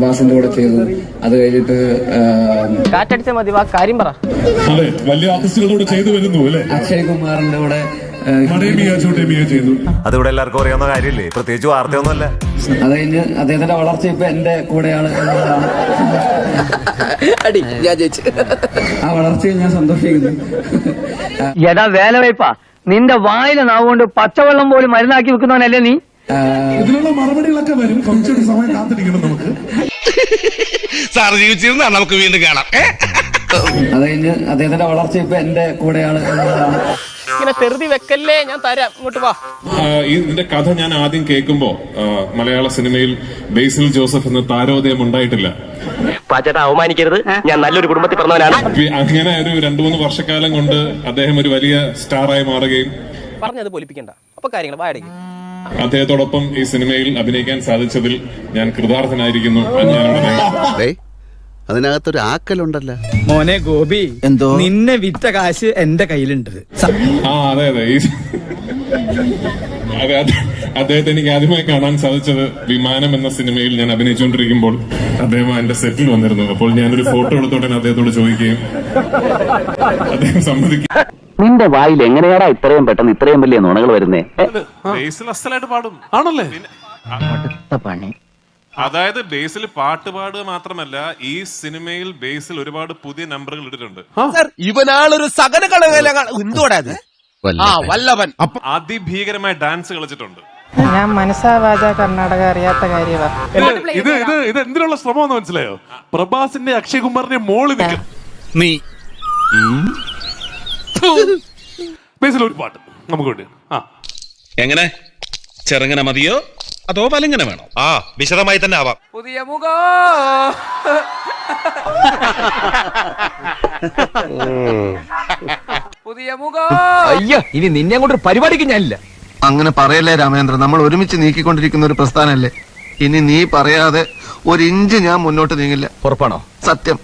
പ്രഭാസിന്റെ കൂടെ ചെയ്തു. അത് കഴിഞ്ഞിട്ട് കാറ്റടിച്ച മതി, വാ കാര്യം പറ. അതെ, വലിയ ആർട്ടിസ്റ്റുകളോട് ചെയ്തു വരുന്നു അല്ലേ? അക്ഷയ് കുമാറിന്റെ കൂടെ ചെയ്തു. അതിവിടെ എല്ലാവർക്കും അറിയാവുന്ന കാര്യമില്ലേ, പ്രത്യേകിച്ച് വാർത്തയൊന്നുമല്ല. അത് കഴിഞ്ഞ് അദ്ദേഹത്തിന്റെ വളർച്ച ഇപ്പൊ എന്റെ കൂടെയാണ് എന്നുള്ളതാണ്. ആ വളർച്ചയിൽ ഞാൻ സന്തോഷിക്കുന്നു. എടാ വേലവയ്പാ, നിന്റെ വായിലെ നാവുകൊണ്ട് പച്ചവെള്ളം പോലും മരുന്നാക്കി വെക്കുന്നവനല്ലേ നീ? ഇതിനുള്ള മറുപടികളൊക്കെ വരും, കുറച്ചുകൂടി സമയം കാത്തിരിക്കണം നമുക്ക്. സാർ ജീവിച്ചിരുന്നാ നമുക്ക് വീണ്ടും കാണാം. അത് കഴിഞ്ഞ് അദ്ദേഹത്തിന്റെ വളർച്ച ഇപ്പൊ എന്റെ കൂടെയാണ് എന്നുള്ളതാണ്. ഇങ്ങനെ തെറുതി വെക്കല്ലേ, ഞാൻ തരാം, ഇങ്ങോട്ട് വാ. ഇതിന്റെ കഥ ഞാൻ ആദ്യം കേൾക്കുമ്പോ മലയാള സിനിമയിൽ ബേസിൽ ജോസഫ് എന്ന താരോദയം ഉണ്ടായിട്ടില്ല. പാച്ചേട്ടാ അവമാനിക്കരുത്, ഞാൻ നല്ലൊരു കുടുംബത്തിൽ പറഞ്ഞവനാണ്. അങ്ങനെ ഒരു 2-3 വർഷക്കാലം കൊണ്ട് അദ്ദേഹം ഒരു വലിയ സ്റ്റാറായി മാറുകയും പറഞ്ഞത് പൊലിപ്പിക്കണ്ട, അപ്പൊ കാര്യങ്ങൾ വാടകയ്ക്ക്. അദ്ദേഹത്തോടൊപ്പം ഈ സിനിമയിൽ അഭിനയിക്കാൻ സാധിച്ചതിൽ ഞാൻ കൃതാർത്ഥനായിരിക്കുന്നു. അതിനകത്തൊരു ആക്കലുണ്ടല്ലോ. മോനെ ഗോപി, എന്തോ നിന്നെ വിറ്റ കാശ് എന്റെ കയ്യിലുണ്ട്. അതെ അതെ, അദ്ദേഹത്തെ എനിക്ക് ആദ്യമായി കാണാൻ സാധിച്ചത് വിമാനം എന്ന സിനിമയിൽ ഞാൻ അഭിനയിച്ചുകൊണ്ടിരിക്കുമ്പോൾ അദ്ദേഹം എന്റെ സെറ്റിൽ വന്നിരുന്നു. അപ്പോൾ ഞാനൊരു ഫോട്ടോ എടുത്തോടെ അദ്ദേഹത്തോട് ചോദിക്കുകയും അദ്ദേഹം സമ്മതിക്കും. നിന്റെ വായിൽ എങ്ങനെയാടാ ഇത്രയും പെട്ടെന്ന് ഇത്രയും വലിയ നുണകൾ വരുന്നേ? ബേസിൽ അസലായിട്ട് പാടും ആണല്ലേ? പണി. അതായത് ബേസിൽ പാട്ട് പാടുക മാത്രമല്ല, ഈ സിനിമയിൽ ബേസിൽ ഒരുപാട് പുതിയ നമ്പറുകൾ ഇട്ടിട്ടുണ്ട്. ഇവനാളൊരു സകല കളകല വല്ലവൻ അതിഭീകരമായ ഡാൻസ് കളിച്ചിട്ടുണ്ട്. ഞാൻ മനസ്സാവാച കർണാടക അറിയാത്ത കാര്യമാണ്. ഇത് എന്തിനുള്ള ശ്രമം മനസ്സിലായോ? പ്രഭാസിന്റെ അക്ഷയ് കുമാറിന്റെ മോള് നിൽക്കും. നീ ബേസിൽ ഒരു പാട്ട് നമുക്ക് വേണ്ടി. എങ്ങനെ ചെറുങ്ങനെ മതിയോ അതോ പലങ്ങനെ വേണോ? വിശദമായി തന്നെ ആവാം. പുതിയ മുഖം പുതിയ മുഖം. അയ്യോ, ഇനി നിന്നെ കൊണ്ടൊരു പരിപാടിക്ക് ഞാനില്ല. അങ്ങനെ പറയല്ലേ രാമേന്ദ്രൻ, നമ്മൾ ഒരുമിച്ച് നീക്കിക്കൊണ്ടിരിക്കുന്ന ഒരു പ്രസ്ഥാനല്ലേ. ഇനി നീ പറയാതെ 1 ഇഞ്ച് ഞാൻ മുന്നോട്ട് നീങ്ങില്ല. ഉറപ്പാണോ? സത്യം.